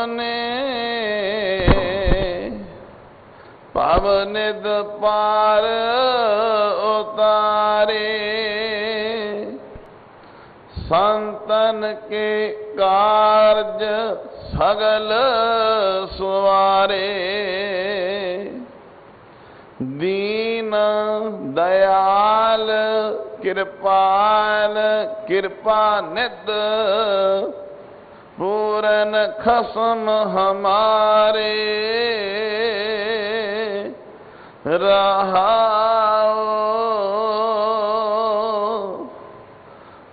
ने पवनिद पार उतारे, संतन के कार्य सगल सुवारे। दीन दयाल कृपाल कृपा नित, पूरन खसम हमारे। रहाओ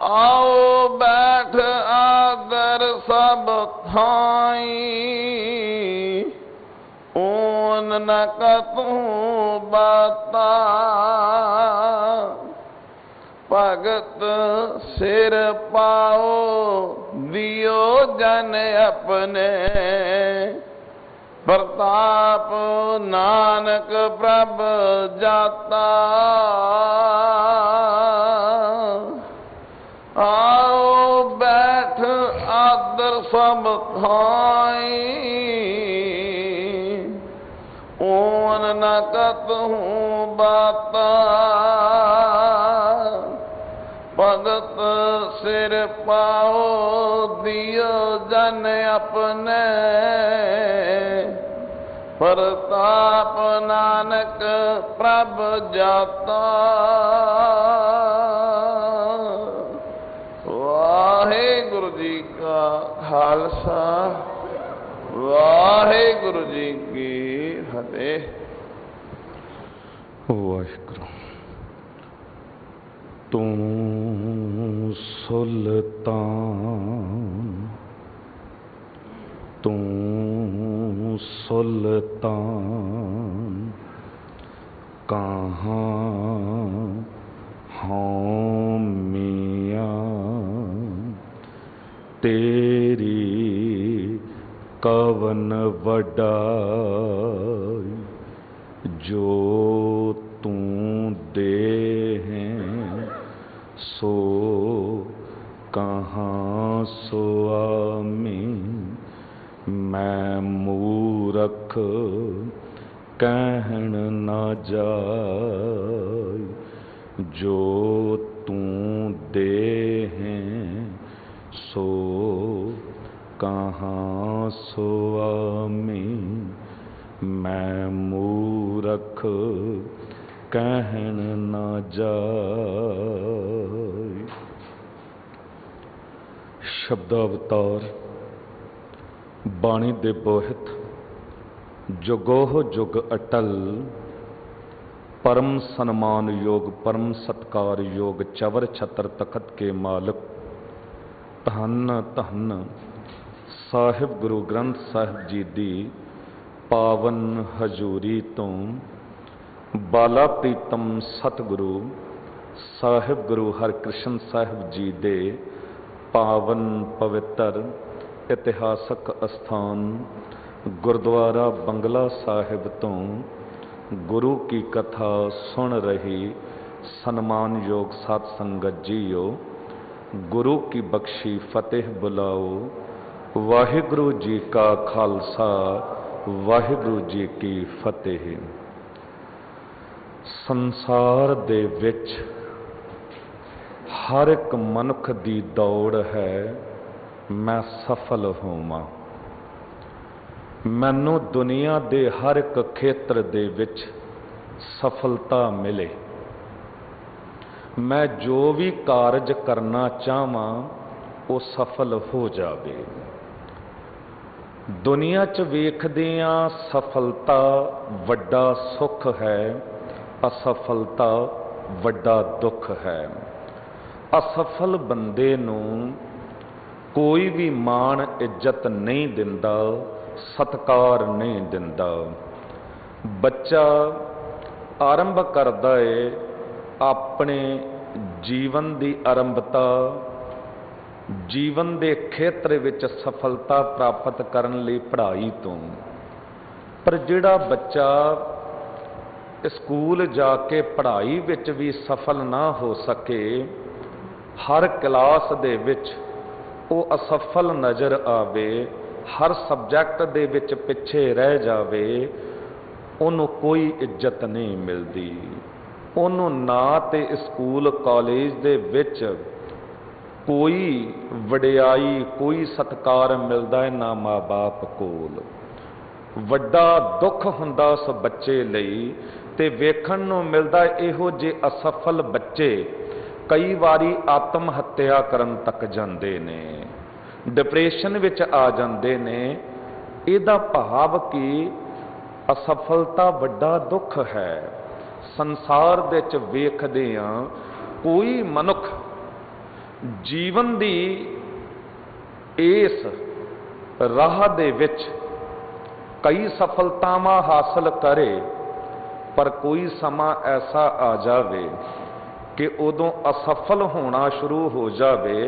आओ बैठ आदर सब थाई, ऊन न कतूं बाता। भगत सिर पाओ दियो जन अपने, प्रताप नानक प्रभ जाता। आओ बैठ आदर सब थाई, ऊन न कतहूं बाता। भगत सिर पाओ दियो जन अपने, प्रताप नानक प्रभ जाता। वाहेगुरु जी का खालसा, वाहेगुरु जी की फतेह। वाहिगुरु। तू सुल्तान, तू सुल्तान, कहाँ हूँ मियाँ तेरी कवन वडाई। जो तू दे हैं सो कहाँ स्वामी। मैं मूरख कहन न जाय, जो तू दे हैं सो कहाँ स्वामी। मैं मूरख कहन न जाय। शब्दावतार बाणी दे बोहित, जुगोह जुग अटल, परम सन्मान योग परम सत्कार योग चवर छत्र तखत के मालिक। धन धन साहिब गुरु ग्रंथ साहिब जी दी पावन हजूरी तो, बाला प्रीतम सतगुरु साहिब गुरु हरकृष्ण साहिब जी दे पावन पवित्र इतिहासक अस्थान गुरुद्वारा बंगला साहिब तो गुरु की कथा सुन रही सन्मानयोग साध संगत जीओ, गुरु की बख्शी फतेह बुलाओ। वाहिगुरु जी का खालसा, वाहिगुरु जी की फतेह। संसार दे विच हर एक मनुख दी दौड़ है, मैं सफल होवां। मैनू दुनिया दे हर एक खेत्र दे विच सफलता मिले। मैं जो भी कारज करना चाहवां वो सफल हो जावे। दुनिया च वेखदियां सफलता वड्डा सुख है, असफलता वड्डा दुख है। असफल बंदे नूं कोई भी मान इज्जत नहीं दिंदा, सत्कार नहीं दिंदा। बच्चा आरंभ करदा है अपने जीवन की आरंभता जीवन के खेत्र विच सफलता प्राप्त करन लई पढ़ाई तो। पर जिहड़ा बच्चा स्कूल जाके पढ़ाई विच भी सफल ना हो सके, हर क्लास दे विच वो असफल नज़र आवे, हर सबजैक्ट दे विच पिछे रह जावे, उन्होंने कोई इज्जत नहीं मिलती। उन्होंने ना ते स्कूल कॉलेज दे विच कोई वडियाई, कोई सत्कार मिलता है, ना माँ बाप कोल। वड्डा दुख हुंदा उस बच्चे लई, ते वेखण नूं मिलदा इहो जे असफल बच्चे कई वारी आत्म हत्या करन तक जांदे ने, डिप्रेशन विच आ जांदे ने। इहदा भाव कि असफलता वड्डा दुख है। संसार दे च वेखदे हां कोई मनुख जीवन दी इस राह दे विच कई सफलतावां हासिल करे, पर कोई समा ऐसा आ जावे कि उदों असफल होना शुरू हो जावे,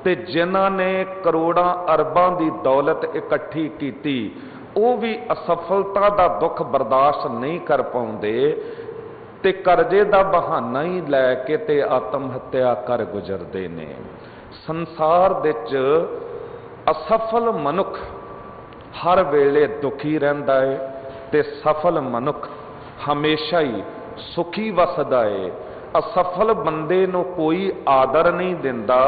ते जिन्हां ने करोड़ां अरबां दी दौलत इकट्ठी कीती वो भी असफलता दा दुख बर्दाश्त नहीं कर पाउंदे, ते करजे दा बहाना ही लैके ते आत्म हत्या कर गुजरदे ने। संसार दे च असफल मनुख हर वेले दुखी रहिंदा है, ते सफल मनुख हमेशा ही सुखी वसदा है। असफल बंदे नूं कोई आदर नहीं दिंदा,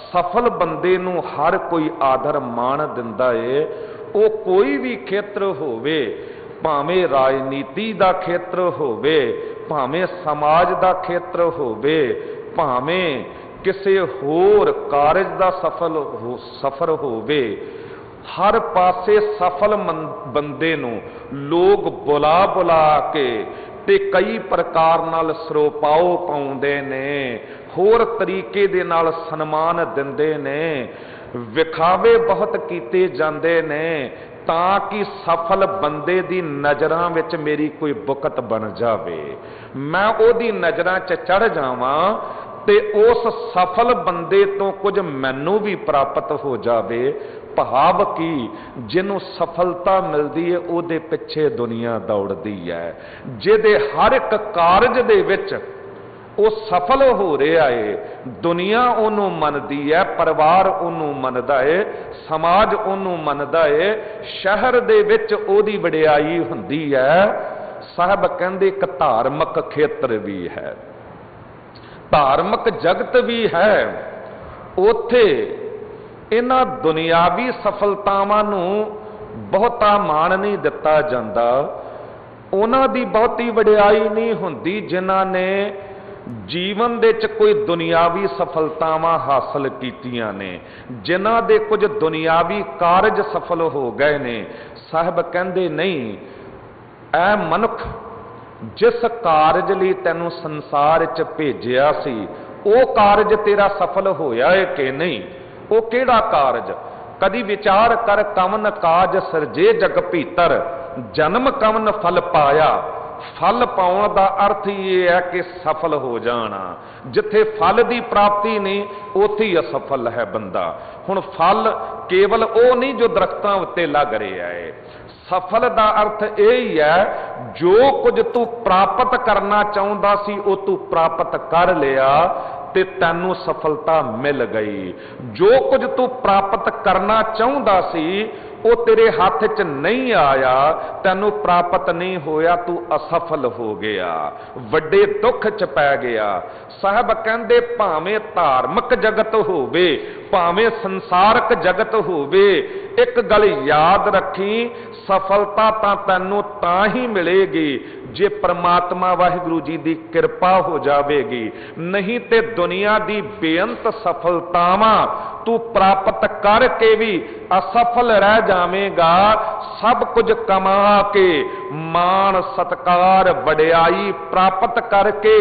सफल बंदे नूं हर कोई आदर मान दिंदा है। वो कोई भी खेत्र होवे, भावें राजनीति दा खेत्र होवे, भावें समाज दा खेत्र होवे, भावें किसी होर कारज दा सफर होवे, हर पासे सफल बंदे नूं लोग बुला बुला के ते कई प्रकार नाल सरोपाओ पाउंदे ने, होर तरीके दे नाल सन्मान दिंदे ने, विखावे बहुत कीते जांदे ने, ताकि सफल बंदे दी नज़रां विच मेरी कोई बुकत बन जावे, मैं ओदी नज़रां च चढ़ जावां, ते उस सफल बंदे तो कुछ मैनू भी प्राप्त हो जावे। भाव कि जिन्हों सफलता मिलती है उहदे पिछे दुनिया दौड़ती है, जिहदे हर एक कारज दे विच वो सफल हो रहा है, दुनिया उन्हों मनदी है, परिवार उन्हों मनदा है, समाज उन्हों मनदा है, शहर दे विच ओदी वडियाई हुंदी है। साहब कहंदे एक धार्मिक खेत्र भी है, धार्मिक जगत भी है, उथे इन्हां दुनियावी सफलतावां नूं बहुता मान नहीं दिता जाता, उन्हां दी बहुती वडियाई नहीं हुंदी जिन्हां ने जीवन दे च कोई दुनियावी सफलतावां हासिल कीतियां ने, जिन्हां दे कुछ दुनियावी कारज सफल हो गए ने। साहब कहंदे नहीं, ऐ मनुख जिस कारज लई तैनूं संसार च भेजिया सी, वो कारज तेरा सफल होया है कि नहीं? वो केड़ा कारज? कदी विचार कर, कवन काज सिरजे जग भीतर, जन्म कवन फल पाया। फल पाउण दा अर्थ ये है कि सफल हो जाना। जिथे फल की प्राप्ति नहीं, उत्थे ही असफल है बंदा। हुण फल केवल वो नहीं जो दरख्तां उत्ते लग रहा है। सफल का अर्थ यही है, जो कुछ तू प्राप्त करना चाहता सी वो तू प्राप्त कर लिया ते तैनू सफलता मिल गई। जो कुछ तू प्राप्त करना चाहता सी वो तेरे हाथ च नहीं आया, तैनू प्राप्त नहीं होया, तू असफल हो गया, वड्डे दुख च पै गया। साहब कहंदे भावें धार्मिक जगत होवे, भावें संसारक जगत होवे, एक गल याद रखी, सफलता तां तैनू तां ही मिलेगी जे परमात्मा वाहिगुरू जी की कृपा हो जाएगी। नहीं ते दुनिया की बेअंत सफलतावां तू प्राप्त करके भी असफल रह जावेगा। सब कुछ कमा के, मान सत्कार वडियाई प्राप्त करके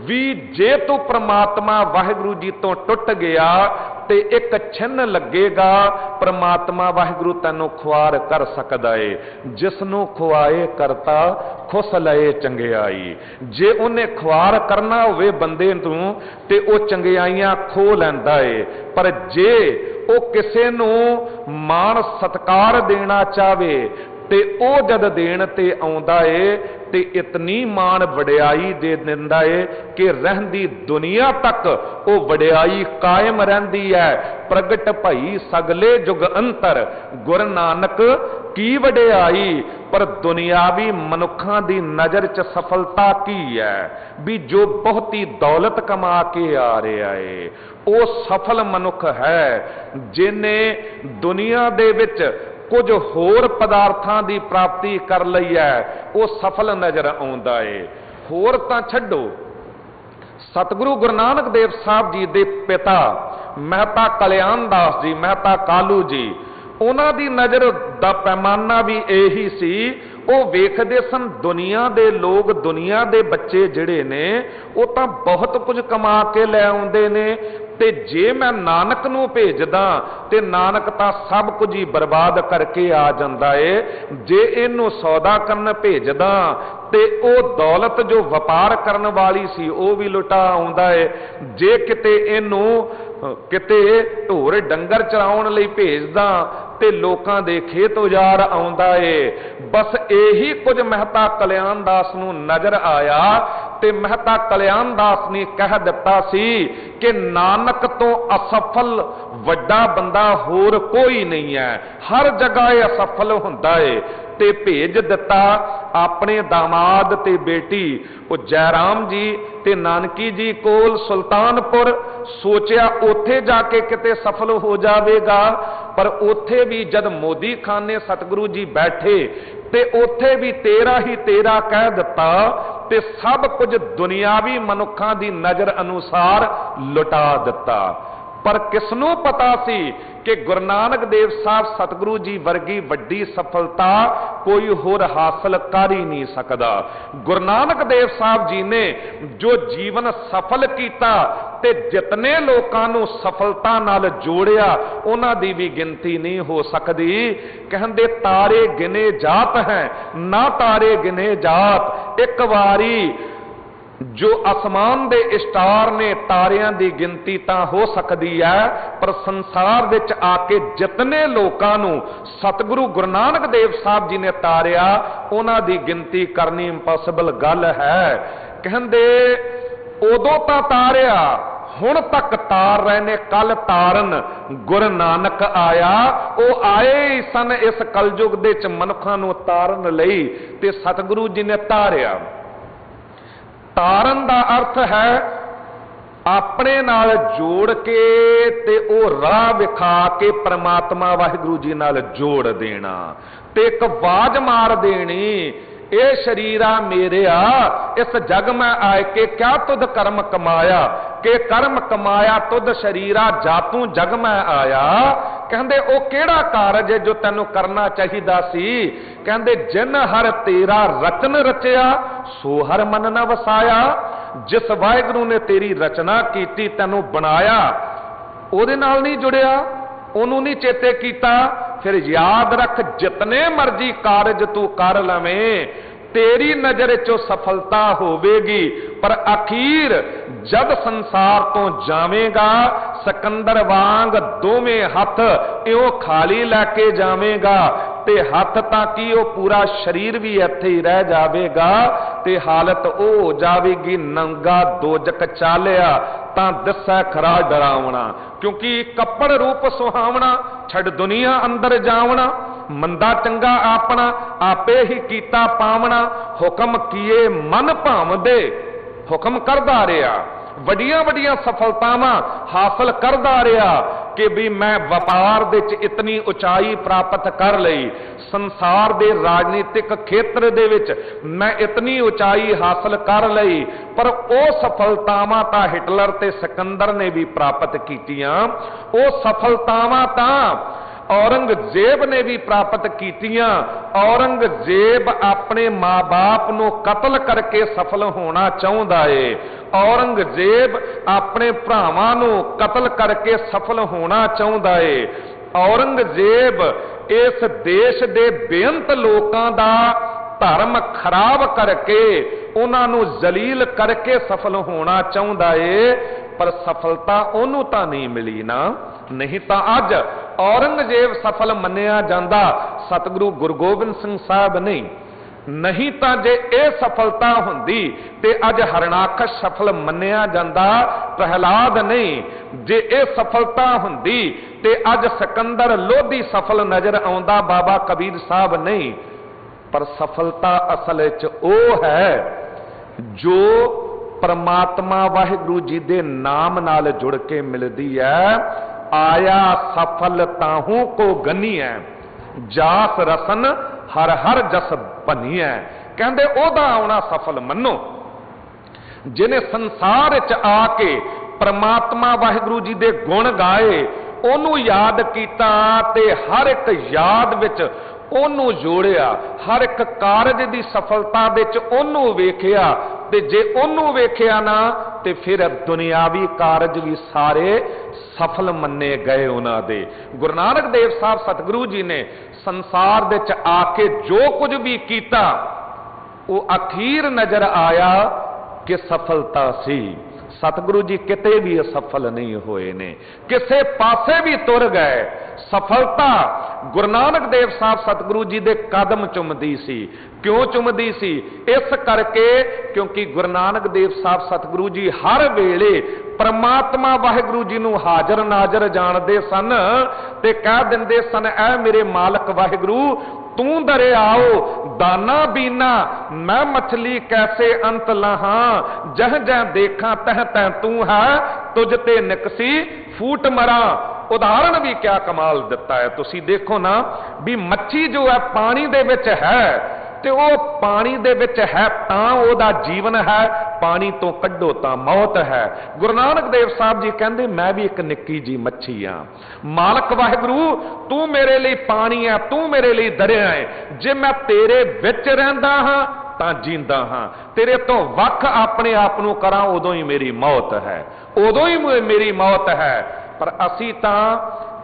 भी जे तू परमात्मा वाहिगुरू जी तो टुट गया ते एक छिन्न लगेगा, परमात्मा वाहिगुरू तैनू खुआर कर सकदा है। जिसनू खुआए करता खुस लए चंगियाई। जे उन्हें खुआर करना होवे बंदे नूं ते ओ चंगियाइयां खो लैंदा है, पर जे ओ किसे नूं मान सत्कार देना चाहे, ਤੇ ਉਹ ਜਦ ਦੇਣ ਤੇ ਆਉਂਦਾ ਏ ਤੇ ਇਤਨੀ ਮਾਣ ਵਡਿਆਈ ਦੇ ਦਿੰਦਾ ਏ ਕਿ ਰਹਿੰਦੀ ਦੁਨੀਆ ਤੱਕ ਉਹ ਵਡਿਆਈ ਕਾਇਮ ਰਹਿੰਦੀ ਹੈ। ਪ੍ਰਗਟ ਭਈ ਸਗਲੇ ਜੁਗ ਅੰਤਰ ਗੁਰ ਨਾਨਕ ਕੀ ਵਡਿਆਈ। ਪਰ ਦੁਨਿਆਵੀ ਮਨੁੱਖਾਂ ਦੀ ਨਜ਼ਰ 'ਚ ਸਫਲਤਾ ਕੀ ਹੈ ਵੀ ਜੋ ਬਹੁਤੀ ਦੌਲਤ ਕਮਾ ਕੇ ਆ ਰਿਹਾ ਏ ਉਹ ਸਫਲ ਮਨੁੱਖ ਹੈ। ਜਿਹਨੇ ਦੁਨੀਆ ਦੇ ਵਿੱਚ ਕੁਝ ਹੋਰ ਪਦਾਰਥਾਂ ਦੀ ਪ੍ਰਾਪਤੀ ਕਰ ਲਈ ਹੈ ਉਹ ਸਫਲ ਨਜ਼ਰ ਆਉਂਦਾ ਏ। ਹੋਰ ਤਾਂ ਛੱਡੋ, ਸਤਿਗੁਰੂ ਗੁਰੂ ਨਾਨਕ ਦੇਵ ਸਾਹਿਬ ਜੀ ਦੇ ਪਿਤਾ ਮਹਿਤਾ ਕਲਿਆਣ ਦਾਸ ਜੀ, ਮਹਿਤਾ ਕਾਲੂ ਜੀ, ਉਹਨਾਂ ਦੀ ਨਜ਼ਰ ਦਾ ਪੈਮਾਨਾ ਵੀ ਇਹੀ ਸੀ। ਉਹ ਵੇਖਦੇ ਸਨ ਦੁਨੀਆ ਦੇ ਲੋਕ, ਦੁਨੀਆ ਦੇ ਬੱਚੇ ਜਿਹੜੇ ਨੇ ਉਹ ਤਾਂ ਬਹੁਤ ਕੁਝ ਕਮਾ ਕੇ ਲੈ ਆਉਂਦੇ ਨੇ ਤੇ ਜੇ ਮੈਂ ਨਾਨਕ ਨੂੰ ਭੇਜਦਾ ਤੇ ਨਾਨਕ ਤਾਂ ਸਭ ਕੁਝ ਹੀ ਬਰਬਾਦ ਕਰਕੇ ਆ ਜਾਂਦਾ ਏ। ਜੇ ਇਹਨੂੰ ਸੌਦਾ ਕਰਨ ਭੇਜਦਾ ਤੇ ਉਹ ਦੌਲਤ ਜੋ ਵਪਾਰ ਕਰਨ ਵਾਲੀ ਸੀ ਉਹ ਵੀ ਲੁਟਾ ਆਉਂਦਾ ਏ। ਜੇ ਕਿਤੇ ਇਹਨੂੰ ਕਿਤੇ ਢੋਰ ਡੰਗਰ ਚਰਾਉਣ ਲਈ ਭੇਜਦਾ ਤੇ ਲੋਕਾਂ ਦੇ ਖੇਤ ਉਜਾੜ ਆਉਂਦਾ ਏ। ਬਸ ਇਹੀ ਕੁਝ ਮਹਿਤਾ ਕਲਿਆਣ ਦਾਸ ਨੂੰ ਨਜ਼ਰ ਆਇਆ ਤੇ ਮਹਿਤਾ ਕਲਿਆਣ ਦਾਸ ਨੇ ਕਹਿ ਦਿੱਤਾ ਸੀ ਕਿ ਨਾਨਕ ਤੋਂ ਅਸਫਲ ਵੱਡਾ ਬੰਦਾ ਹੋਰ ਕੋਈ ਨਹੀਂ ਹੈ, ਹਰ ਜਗ੍ਹਾ ਇਹ ਅਸਫਲ ਹੁੰਦਾ ਏ। ਤੇ ਭੇਜ ਦਿੱਤਾ ਆਪਣੇ ਦਾਮਾਦ ਤੇ ਬੇਟੀ ਉਹ ਜੈਰਾਮ ਜੀ ਤੇ ਨਾਨਕੀ ਜੀ ਕੋਲ ਸੁਲਤਾਨਪੁਰ। ਸੋਚਿਆ ਉੱਥੇ ਜਾ ਕੇ ਕਿਤੇ ਸਫਲ ਹੋ ਜਾਵੇਗਾ, ਪਰ ਉੱਥੇ ਵੀ ਜਦ ਮੋਦੀ ਖਾਨੇ ਸਤਿਗੁਰੂ ਜੀ ਬੈਠੇ ਤੇ ਉੱਥੇ ਵੀ ਤੇਰਾ ਹੀ ਤੇਰਾ ਕਹਿ ਦਿੱਤਾ ਤੇ ਸਭ ਕੁਝ ਦੁਨਿਆਵੀ ਮਨੁੱਖਾਂ ਦੀ ਨਜ਼ਰ ਅਨੁਸਾਰ ਲੁਟਾ ਦਿੱਤਾ। ਪਰ ਕਿਸ ਨੂੰ ਪਤਾ ਸੀ ਕਿ ਗੁਰੂ ਨਾਨਕ ਦੇਵ ਸਾਹਿਬ ਸਤਿਗੁਰੂ ਜੀ ਵਰਗੀ ਵੱਡੀ ਸਫਲਤਾ ਕੋਈ ਹੋਰ ਹਾਸਲ ਕਰ ਹੀ ਨਹੀਂ ਸਕਦਾ। ਗੁਰੂ ਨਾਨਕ ਦੇਵ ਸਾਹਿਬ ਜੀ ਨੇ ਜੋ ਜੀਵਨ ਸਫਲ ਕੀਤਾ ਤੇ ਜਿਤਨੇ ਲੋਕਾਂ ਨੂੰ ਸਫਲਤਾ ਨਾਲ ਜੋੜਿਆ ਉਹਨਾਂ ਦੀ ਵੀ ਗਿਣਤੀ ਨਹੀਂ ਹੋ ਸਕਦੀ। ਕਹਿੰਦੇ ਤਾਰੇ ਗਿਨੇ ਜਾਤ ਹੈ ਨਾ ਤਾਰੇ ਗਿਨੇ ਜਾਤ। ਇੱਕ ਵਾਰੀ ਜੋ ਅਸਮਾਨ ਦੇ ਸਟਾਰ ਨੇ ਤਾਰਿਆਂ ਦੀ ਗਿਣਤੀ ਤਾਂ ਹੋ ਸਕਦੀ ਹੈ, ਪਰ ਸੰਸਾਰ ਵਿੱਚ ਆ ਕੇ ਜਿਤਨੇ ਲੋਕਾਂ ਨੂੰ ਸਤਿਗੁਰੂ ਗੁਰੂ ਨਾਨਕ ਦੇਵ ਸਾਹਿਬ ਜੀ ਨੇ ਤਾਰਿਆ ਉਹਨਾਂ ਦੀ ਗਿਣਤੀ ਕਰਨੀ ਇੰਪੋਸੀਬਲ ਗੱਲ ਹੈ। ਕਹਿੰਦੇ ਉਦੋਂ ਤਾਂ ਤਾਰਿਆ, ਹੁਣ ਤੱਕ ਤਾਰ ਰਹੇ ਨੇ, ਕੱਲ ਤਾਰਨ ਗੁਰੂ ਨਾਨਕ ਆਇਆ। ਉਹ ਆਏ ਹੀ ਸਨ ਇਸ ਕਲਯੁਗ ਦੇ ਵਿੱਚ ਮਨੁੱਖਾਂ ਨੂੰ ਤਾਰਨ ਲਈ ਤੇ ਸਤਿਗੁਰੂ ਜੀ ਨੇ ਤਾਰਿਆ। ਤਾਰਨ ਦਾ ਅਰਥ ਹੈ ਆਪਣੇ ਨਾਲ ਜੋੜ ਕੇ ਤੇ ਉਹ ਰਾਹ ਵਿਖਾ ਕੇ ਪ੍ਰਮਾਤਮਾ ਵਾਹਿਗੁਰੂ ਜੀ ਨਾਲ ਜੋੜ ਦੇਣਾ ਤੇ ਇੱਕ ਆਵਾਜ਼ ਮਾਰ ਦੇਣੀ, ਇਹ ਸ਼ਰੀਰਾ ਮੇਰਿਆ ਇਸ ਜਗ ਮੈਂ ਆਏ ਕੇ ਕਿਆ ਤੁਧ ਕਰਮ ਕਮਾਇਆ, ਕਿ ਕਰਮ ਕਮਾਇਆ ਤੁਧ ਸ਼ਰੀਰਾ ਜਾ ਤੂੰ ਜਗ ਮੈਂ ਆਇਆ। ਕਹਿੰਦੇ ਉਹ ਕਿਹੜਾ ਕਾਰਜ ਹੈ ਜੋ ਤੈਨੂੰ ਕਰਨਾ ਚਾਹੀਦਾ ਸੀ। ਕਹਿੰਦੇ ਜਿਨ ਹਰ ਤੇਰਾ ਰਚਨ ਰਚਿਆ ਸੋ ਹਰ ਮਨ ਨਾ ਵਸਾਇਆ। ਜਿਸ ਵਾਹਿਗੁਰੂ ਨੇ ਤੇਰੀ ਰਚਨਾ ਕੀਤੀ, ਤੈਨੂੰ ਬਣਾਇਆ, ਉਹਦੇ ਨਾਲ ਨਹੀਂ ਜੁੜਿਆ, ਉਹਨੂੰ ਨਹੀਂ ਚੇਤੇ ਕੀਤਾ। ਫਿਰ ਯਾਦ ਰੱਖ ਜਿਤਨੇ ਮਰਜ਼ੀ ਕਾਰਜ ਤੂੰ ਕਰ ਲਵੇਂ ਤੇਰੀ ਨਜ਼ਰ 'ਚੋਂ ਸਫਲਤਾ ਹੋਵੇਗੀ, ਪਰ ਅਖੀਰ ਜਦ ਸੰਸਾਰ ਤੋਂ ਜਾਵੇਂਗਾ ਸਿਕੰਦਰ ਵਾਂਗ ਦੋਵੇਂ ਹੱਥ ਇਉਂ ਖਾਲੀ ਲੈ ਕੇ ਜਾਵੇਂਗਾ ਤੇ ਹੱਥ ਤਾਂ ਕੀ ਉਹ ਪੂਰਾ ਸਰੀਰ ਵੀ ਇੱਥੇ ਹੀ ਰਹਿ ਜਾਵੇਗਾ ਤੇ ਹਾਲਤ ਉਹ ਹੋ ਜਾਵੇਗੀ ਨੰਗਾ ਦੋਜਕ ਚਾਲਿਆ ਤਾਂ ਦਿਸੈ ਖਰਾ ਡਰਾਵਣਾ। ਕਿਉਂਕਿ ਕੱਪੜ ਰੂਪ ਸੁਹਾਵਣਾ ਛੱਡ ਦੁਨੀਆ ਅੰਦਰ ਜਾਵਣਾ, ਮੰਦਾ ਚੰਗਾ ਆਪਣਾ ਆਪੇ ਹੀ ਕੀਤਾ ਪਾਵਣਾ। ਹੁਕਮ ਕੀਏ ਮਨ ਭਾਵਦੇ, ਹੁਕਮ ਕਰਦਾ ਰਿਹਾ, ਵੱਡੀਆਂ ਵੱਡੀਆਂ ਸਫਲਤਾਵਾਂ ਹਾਸਲ ਕਰਦਾ ਰਿਹਾ ਕਿ ਵੀ ਮੈਂ ਵਪਾਰ ਦੇ ਵਿੱਚ ਇਤਨੀ ਉਚਾਈ ਪ੍ਰਾਪਤ ਕਰ ਲਈ, ਸੰਸਾਰ ਦੇ ਰਾਜਨੀਤਿਕ ਖੇਤਰ ਦੇ ਵਿੱਚ ਮੈਂ ਇਤਨੀ ਉਚਾਈ ਹਾਸਲ ਕਰ ਲਈ। ਪਰ ਉਹ ਸਫਲਤਾਵਾਂ ਤਾਂ ਹਿਟਲਰ ਤੇ ਸਿਕੰਦਰ ਨੇ ਵੀ ਪ੍ਰਾਪਤ ਕੀਤੀਆਂ, ਉਹ ਸਫਲਤਾਵਾਂ ਤਾਂ औरंगजेब ने भी प्राप्त कीतियां। औरंगजेब अपने मां बाप ਨੂੰ ਕਤਲ ਕਰਕੇ ਸਫਲ ਹੋਣਾ ਚਾਹੁੰਦਾ ਏ, औरंगजेब ਆਪਣੇ ਭਰਾਵਾਂ ਨੂੰ ਕਤਲ ਕਰਕੇ ਸਫਲ ਹੋਣਾ ਚਾਹੁੰਦਾ ਏ। औरंगजेब ਇਸ ਦੇਸ਼ ਦੇ ਬੇਅੰਤ ਲੋਕਾਂ ਦਾ ਧਰਮ ਖਰਾਬ ਕਰਕੇ ਉਹਨਾਂ ਨੂੰ ਜ਼ਲੀਲ ਕਰਕੇ ਸਫਲ ਹੋਣਾ ਚਾਹੁੰਦਾ ਏ, ਪਰ ਸਫਲਤਾ ਉਹਨੂੰ ਤਾਂ ਨਹੀਂ ਮਿਲੀ ਨਾ। ਨਹੀਂ ਤਾਂ ਅੱਜ औरंगजेब सफल मन्निया जांदा, सतगुरु गुरु गोबिंद सिंह साहब नहीं। नहीं तो जे ये सफलता हुंदी ते अज हरणाकश सफल मन्निया जांदा, प्रहलाद नहीं। जे ये सफलता हुंदी ते अज सिकंदर लोधी सफल नजर आउंदा, बाबा कबीर साहब नहीं। पर सफलता असल विच ओ है जो परमात्मा वाहिगुरु जी दे नाम नाल जुड़ के मिलदी है। आया सफल ताहू को गनी है, जास रसन हर हर जस बनी है। कहंदे ओदा आउणा सफल मन्नो। जिन्हें संसार च आके परमात्मा वाहिगुरु जी दे गुण गाए, ओनू याद कीता ते हर एक याद विच ओनू जोड़िया, हर एक कारज दी सफलता विच ओनू वेखिया। ते जे ओनू वेखिया ना ते फिर दुनियावी कारज भी सारे सफल मन्ने गए उन्हां दे। गुरु नानक देव साहब सतगुरु जी ने संसार दे च आके जो कुछ भी कीता, वो अखीर नजर आया कि सफलता सी। सतगुरु जी किते भी असफल नहीं होए ने, किसे पासे भी तुर गए। सफलता गुरु नानक देव साहब सतगुरु जी दे कदम चुमदी सी। क्यों चुमदी सी? इस करके क्योंकि गुरु नानक देव साहब सतगुरु जी हर वेले परमात्मा वाहिगुरु जी नूं हाजर नाजर जानते सन ते कह दिंदे सन, ऐ मेरे मालक वाहिगुरु तू दरे आओ दाना बीना, मैं मछली कैसे अंत लहा, जह जह देखा तह तह तू है, तुझ ते निकसी फूट मरा। उदाहरण भी क्या कमाल दिता है। तुसी देखो ना भी मच्छी जो है पानी दे विच है ते वो पानी दे विच है तां ओदा जीवन है, पानी तो कड्डो तां मौत है। गुरु नानक देव साहब जी कहंदे मैं भी एक निक्की जी मच्छी हां। मालक वाहिगुरू तू मेरे लिए पानी है, तू मेरे लिए दरिया है। जे मैं तेरे विच रहिंदा हां तां जींदा हां, तेरे तो वख अपने आप नूं करां उदों ही मेरी मौत है, उदों ही मेरी मौत है। पर असी तां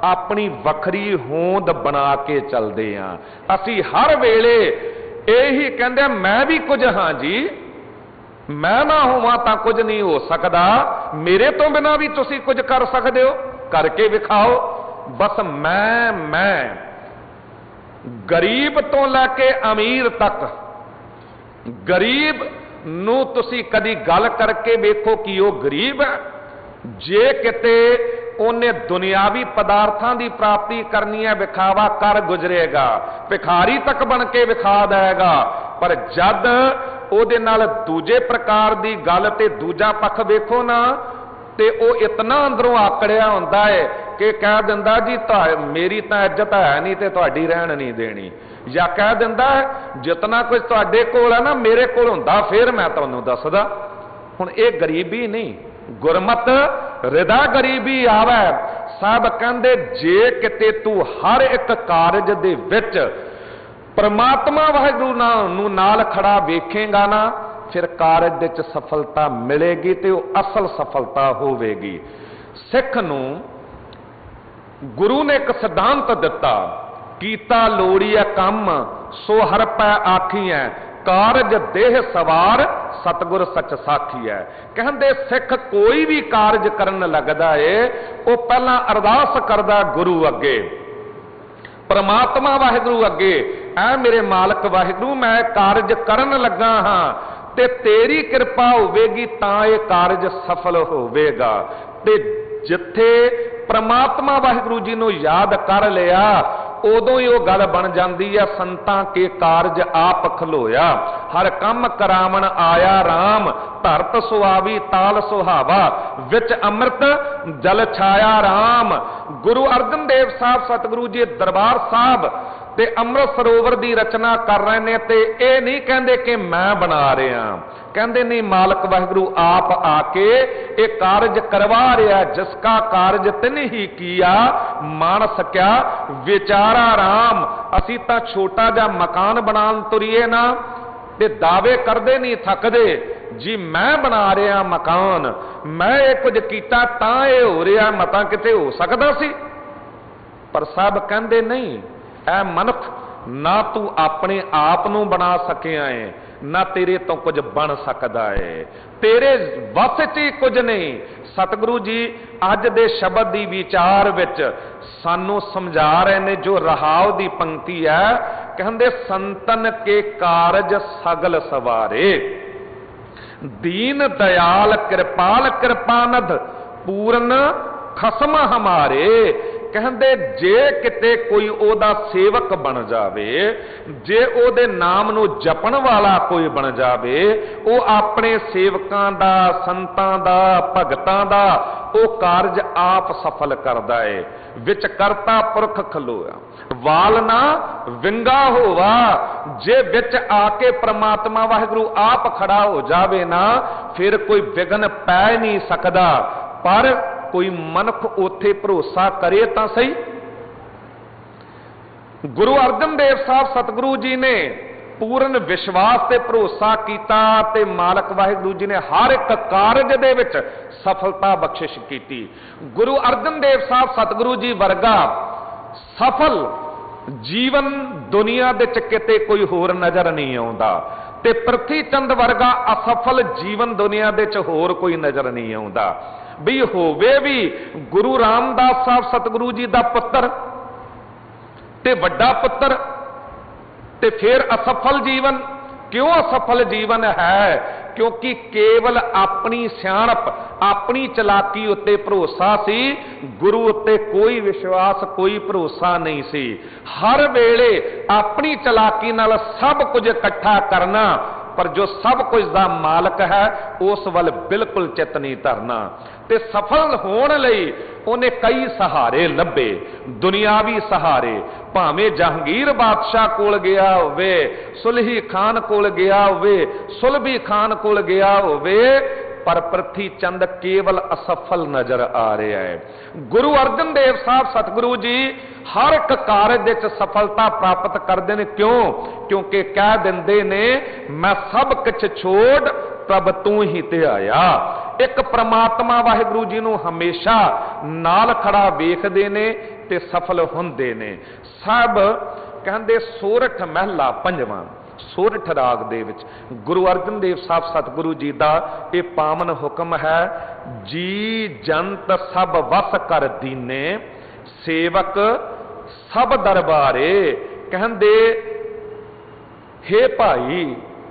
अपनी वखरी होंद बना के चलदे हां। असी हर वेले यही कहते मैं भी कुछ हाँ जी, मैं ना होवां तां कुछ नहीं हो सकता, मेरे तो बिना भी तुसी कुछ कर सकते हो, करके विखाओ। बस मैं गरीब तो लैके अमीर तक, गरीब नूं तुसी कदी गल करके वेखो कि वह गरीब है। जे किते उन्हें दुनियावी पदार्थों की प्राप्ति करनी है, विखावा कर गुजरेगा, भिखारी तक बन के विखा देगा। पर जद ओदे नाल दूजे प्रकार की गल ते दूजा पक्ष वेखो ना, ते ओ इतना अंदरों आकड़िया हुंदा है कि कह दिंदा जी मेरी तां इज्जत है नहीं ते तुहाडी रहन नहीं देनी, या कह दिंदा जितना कुछ तुहाडे कोल है ना मेरे कोल हुंदा फिर मैं तुहानूं दसदा। हुण इह गरीबी नहीं, गुरमत रिदा गरीबी आवे। साहब कहंदे जे किते तू हर एक कारज दे विच परमात्मा वाहिगुरू नूं नाल खड़ा वेखेगा ना, फिर कारज दे च सफलता मिलेगी ते वो असल सफलता होवेगी। सिख नूं गुरु ने एक सिद्धांत दिता, कीता लोड़ीए कम सो हर पै आखी है, कारज देह सवार सतगुर सच साखी है। कहते सिख कोई भी कारज करन लगदा है वो पहला अरदास करदा गुरु अगे, परमात्मा वाहिगुरू अगे, ऐ मेरे मालक वाहिगुरू मैं कारज करन लगा हां ते तेरी कृपा होवेगी तां ये कारज सफल होवेगा। ते जिथे परमात्मा वाहिगुरू जी नूं याद कर लिया उदों ही वह गल बन जाती है, संतां के कारज आप खलोया, हर कम करावण आया राम, धरत सुहावी ताल सुहावा, विच अमृत जल छाया राम। गुरु अर्जन देव साहब सतगुरु जी दरबार साहब ते अमृत सरोवर की रचना कर रहे हैं, ते ये नहीं कहते कि मैं बना रहा, कहते नहीं मालक वाहिगुरू आप आके ये कारज करवा रहा, जिसका कारज तिन ही किया मान सकिया विचारा राम। असी तां छोटा जा मकान बनान तुरीए ना ते दावे करदे नहीं थकदे जी मैं बना रहा मकान, मैं ये कुछ कीता तां ये हो रहा, मता किते हो सकदा सी। पर सब कहंदे नहीं, ऐ मनुख ना तू अपने आप नूं बना सकिया है, ना तेरे तो कुछ बन सकता है, तेरे वस च ही कुछ नहीं। सतगुरु जी अज दे शब्द दी विचार विच सानू समझा रहे ने, जो रहाव दी पंक्ति है, कहंदे संतन के कारज सगल सवारे, दीन दयाल कृपाल कृपानद पूर्ण खसम हमारे। कहंदे जे किते कोई ओदा सेवक बन जावे, जे ओदे नाम नू जपण वाला कोई बन जावे, वो अपने सेवकां दा, संतां दा, भगतां दा ओ कारज आप सफल करदा है। विच करता पुरख खलोया, वाल ना विंगा होवा। जे विच आके परमात्मा वाहिगुरु आप खड़ा हो जावे ना, फिर कोई विघन पै नहीं सकदा। पर कोई मनख उथे भरोसा करे तो सही। गुरु अर्जन देव साहब सतगुरु जी ने पूर्ण विश्वास ते भरोसा कीता ते मालक वाहिगुरु जी ने हर एक कारज दे विच सफलता बख्शिश कीती। गुरु अर्जन देव साहब सतगुरु जी वर्गा सफल जीवन दुनिया दे च किते कोई होर नजर नहीं आउंदा, ते प्रथी चंद वर्गा असफल जीवन दुनिया दे च होर कोई नजर नहीं आउंदा। भी होवे भी गुरु रामदास साहब सतगुरु जी दा पुत्र ते वड्डा पुत्र, ते फिर असफल जीवन। क्यों असफल जीवन है? क्योंकि केवल अपनी सियाणप, अपनी चलाकी उत्ते भरोसा सी, गुरु उत्ते कोई विश्वास, कोई भरोसा नहीं सी। हर वेले अपनी चलाकी नाल सब कुछ इकट्ठा करना, पर जो सब कुछ दा मालक है उस वल बिल्कुल चित नहीं धरना। ते सफल होने लई उन्हें कई सहारे लभे, दुनियावी सहारे। भावें जहांगीर बादशाह कोल गया होवे, सुलही खान कोल गया होवे, सुलभी खान कोल गया होवे, पर प्रथी चंद केवल असफल नजर आ रहा है। गुरु अर्जन देव साहब सतगुरु जी हर एक कारज विच सफलता प्राप्त करते हैं। क्यों? क्योंकि कह देंदे ने, मैं सब कुछ छोड़ प्रभ तू ही ध्याया। एक परमात्मा वाहिगुरु जी नूं हमेशा नाल खड़ा वेखदे ने ते सफल हुंदे ने। सब कहंदे सोरठ महला पंजवां, सोरठ राग दे विच गुरु अर्जन देव साहब सतगुरु जी दा ये पावन हुक्म है। जी जंत सब वस कर दीने, सेवक सब दरबारे। कहंदे हे भाई,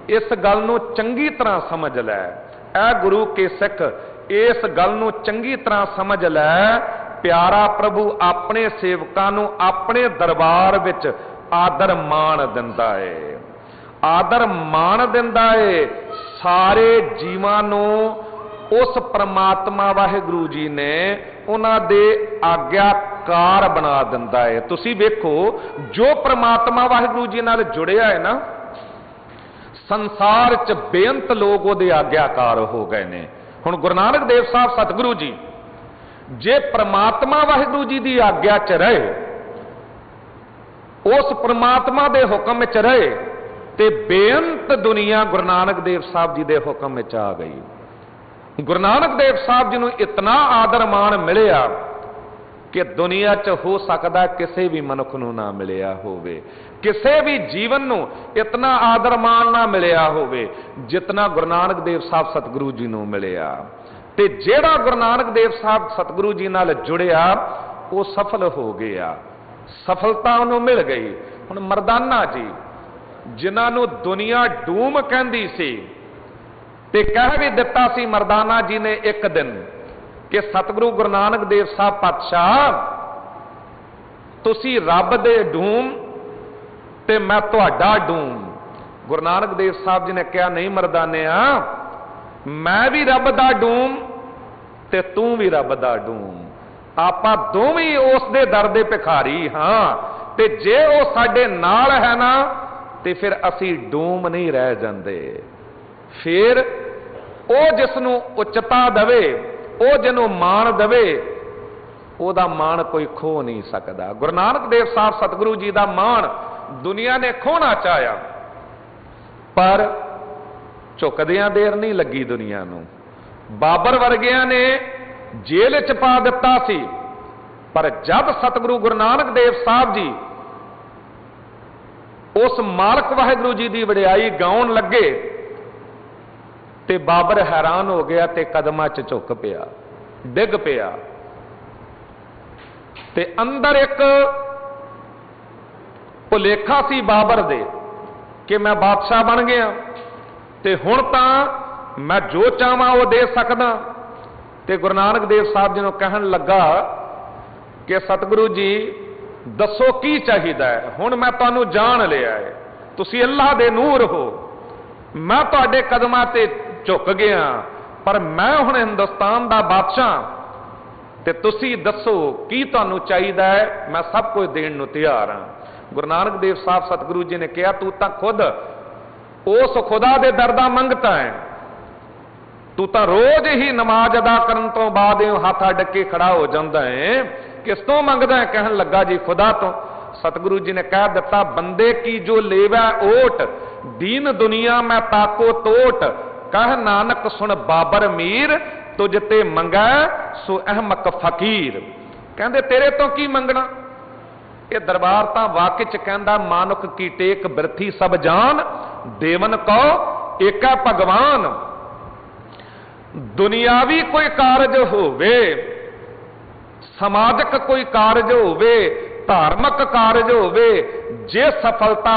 इस गल नूं चंगी तरह समझ लै, ऐ गुरु के सिख इस गल नूं चंगी तरह समझ लै, प्यारा प्रभु अपने सेवकां नूं अपने दरबार विच आदर मान दिंदा है, आदर मान दिंदा है। सारे जीवां नूं उस परमात्मा वाहिगुरु जी ने उन्हां दे आग्याकार बना दिंदा है। तुसीं वेखो, जो परमात्मा वाहिगुरु जी नाल जुड़िया है ना, संसार च बेअंत लोग उहदे आग्याकार हो गए ने। हुण गुरु नानक देव साहब सतगुरु जी जे परमात्मा वाहिगुरु जी की आग्या च रहे, उस परमात्मा दे हुक्म च रहे, ते बेअंत दुनिया गुरु नानक देव साहब जी दे हुक्म च आ गई। गुरु नानक देव साहब जी नूं इतना आदर मान मिलिया कि दुनिया च हो सकदा किसी भी मनुख नूं ना मिलिया होवे, किसी भी जीवन नूं इतना आदर मान ना मिलिया होवे जितना गुरु नानक देव साहब सतगुरु जी नूं मिलिया। ते जेड़ा गुरु नानक देव साहब सतगुरु जी नाल जुड़िया वो सफल हो गया, सफलता उन्होंने मिल गई। हुण मरदाना जी जिन्हां नूं दुनिया डूम कहंदी सी, ते कह भी दिता सी मरदाना जी ने एक दिन कि सतगुरु गुरु नानक देव साहब पातशाह, तुसी रब दे डूम ते मैं तुहाडा डूम। गुरु नानक देव साहब जी ने कहा, नहीं मरदानिया, मैं भी रब दा डूम ते तू भी रब दा डूम। आपां दोवें उस दे दर दे भिखारी हां, ते जे वो साडे नाल है ना, ते फिर असी डूम नहीं रह जांदे। फिर वो जिसनूं उच्चता दवे, वो जिन्हों मान दवे, ओदा मान कोई खो नहीं सकता। गुरु नानक देव साहब सतगुरु जी दा मान दुनिया ने खोना चाहया, पर झुकदियां देर नहीं लगी दुनिया नूं। बाबर वर्गियां ने जेल च पा दिता सी, पर जब सतगुरु गुरु नानक देव साहब जी उस मालक वाहिगुरू जी की वडियाई गाउन लगे ते बाबर हैरान हो गया ते कदमां च झुक पिया, डिग पिया ते अंदर एक भुलेखा सी बाबर दे कि मैं बादशाह बन गया ते हुण तां मैं जो चाहां वो दे सकदा। ते गुरु नानक देव साहब जी नूं कहण लगा कि सतगुरु जी दसो की चाहिदा है, हुण मैं तुहानूं जान लिया है, तुसीं अल्लाह दे नूर हो, मैं तुहाडे कदमां ते झुक गया, पर मैं हुण हिंदुस्तान दा बादशाह ते तुसीं दसो की तुहानूं चाहिदा है, मैं सब कुछ देण नूं तैयार हां। गुरु नानक देव साहब सतगुरु जी ने कहा तू तां खुद उस खुदा दे दर दा मंगता है, तू तां रोज ही नमाज अदा करन तो बाद हाथ अड्ड के खड़ा हो जाता है, किस तो मंगदा है? कहन लगा जी खुदा तो। सतगुरु जी ने कह दिता बंदे की जो लेवै ओट, दीन दुनिया में ताको तोट, कह नानक सुन बाबर मीर, तुझ ते मंगै सो अहमक फकीर। कहंदे तेरे तो की मंगना? ये दरबार तां वाकई च कहंदा मानुख की टेक बिरथी सब जान, देवन को एका भगवान। दुनियावी कोई कारज होवे, समाजक कोई कारज होवे, धार्मिक कारज होवे, जे सफलता